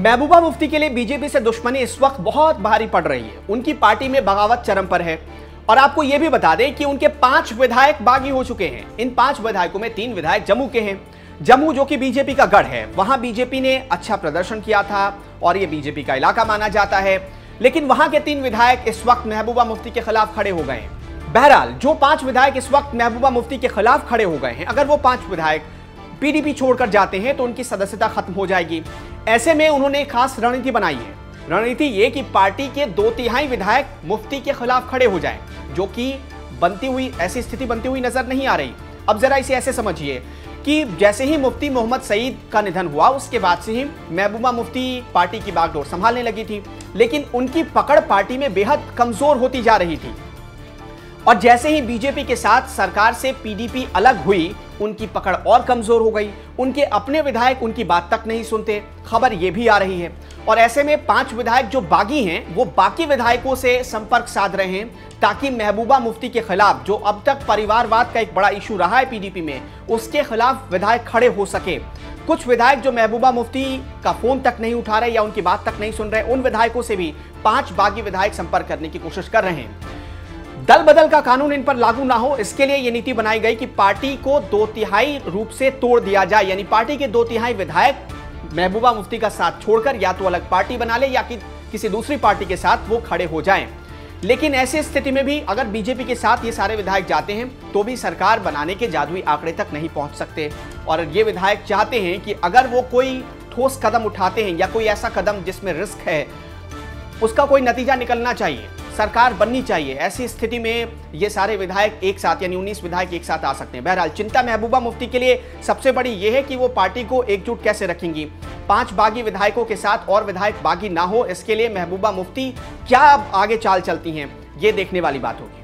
महबूबा मुफ्ती के लिए बीजेपी से दुश्मनी इस वक्त बहुत भारी पड़ रही है। उनकी पार्टी में बगावत चरम पर है। और आपको यह भी बता दें कि उनके 5 विधायक बागी हो चुके हैं। इन 5 विधायकों में 3 विधायक जम्मू के हैं। जम्मू जो कि बीजेपी का गढ़ है, वहां बीजेपी ने अच्छा प्रदर्शन किया था और यह बीजेपी का इलाका माना जाता है। लेकिन वहां के 3 विधायक इस वक्त महबूबा मुफ्ती के खिलाफ खड़े हो गए हैं। बहरहाल जो 5 विधायक इस वक्त महबूबा मुफ्ती के खिलाफ खड़े हो गए हैं, अगर वो 5 विधायक पीडीपी छोड़कर जाते हैं तो उनकी सदस्यता खत्म हो जाएगी। ऐसे में उन्होंने एक खास रणनीति बनाई है। रणनीति ये कि पार्टी के 2/3 विधायक मुफ्ती के खिलाफ खड़े हो जाएं, जो कि ऐसी स्थिति बनती हुई नजर नहीं आ रही। अब जरा इसे ऐसे समझिए कि जैसे ही मुफ्ती मोहम्मद सईद का निधन हुआ, उसके बाद से ही महबूबा मुफ्ती पार्टी की बागडोर संभालने लगी थी, लेकिन उनकी पकड़ पार्टी में बेहद कमजोर होती जा रही थी। और जैसे ही बीजेपी के साथ सरकार से पीडीपी अलग हुई, उनकी पकड़ और कमजोर हो गई। उनके अपने विधायक उनकी बात तक नहीं सुनते, खबर यह भी आ रही है। और ऐसे में 5 विधायक जो बागी हैं, वो बाकी विधायकों से संपर्क साध रहे हैं ताकि महबूबा मुफ्ती के खिलाफ, जो अब तक परिवारवाद का एक बड़ा इशू रहा है पीडीपी में, उसके खिलाफ विधायक खड़े हो सके। कुछ विधायक जो महबूबा मुफ्ती का फोन तक नहीं उठा रहे या उनकी बात तक नहीं सुन रहे, उन विधायकों से भी 5 बागी विधायक संपर्क करने की कोशिश कर रहे हैं। दल बदल का कानून इन पर लागू ना हो, इसके लिए यह नीति बनाई गई कि पार्टी को 2/3 रूप से तोड़ दिया जाए। यानी पार्टी के 2/3 विधायक महबूबा मुफ्ती का साथ छोड़कर या तो अलग पार्टी बना ले या किसी दूसरी पार्टी के साथ वो खड़े हो जाएं। लेकिन ऐसी स्थिति में भी अगर बीजेपी के साथ ये सारे विधायक जाते हैं तो भी सरकार बनाने के जादुई आंकड़े तक नहीं पहुंच सकते। और ये विधायक चाहते हैं कि अगर वो कोई ठोस कदम उठाते हैं या कोई ऐसा कदम जिसमें रिस्क है, उसका कोई नतीजा निकलना चाहिए, सरकार बननी चाहिए। ऐसी स्थिति में ये सारे विधायक एक साथ, यानी 19 विधायक एक साथ आ सकते हैं। बहरहाल चिंता महबूबा मुफ्ती के लिए सबसे बड़ी यह है कि वो पार्टी को एकजुट कैसे रखेंगी। 5 बागी विधायकों के साथ और विधायक बागी ना हो, इसके लिए महबूबा मुफ्ती क्या अब आगे चाल चलती हैं, ये देखने वाली बात होगी।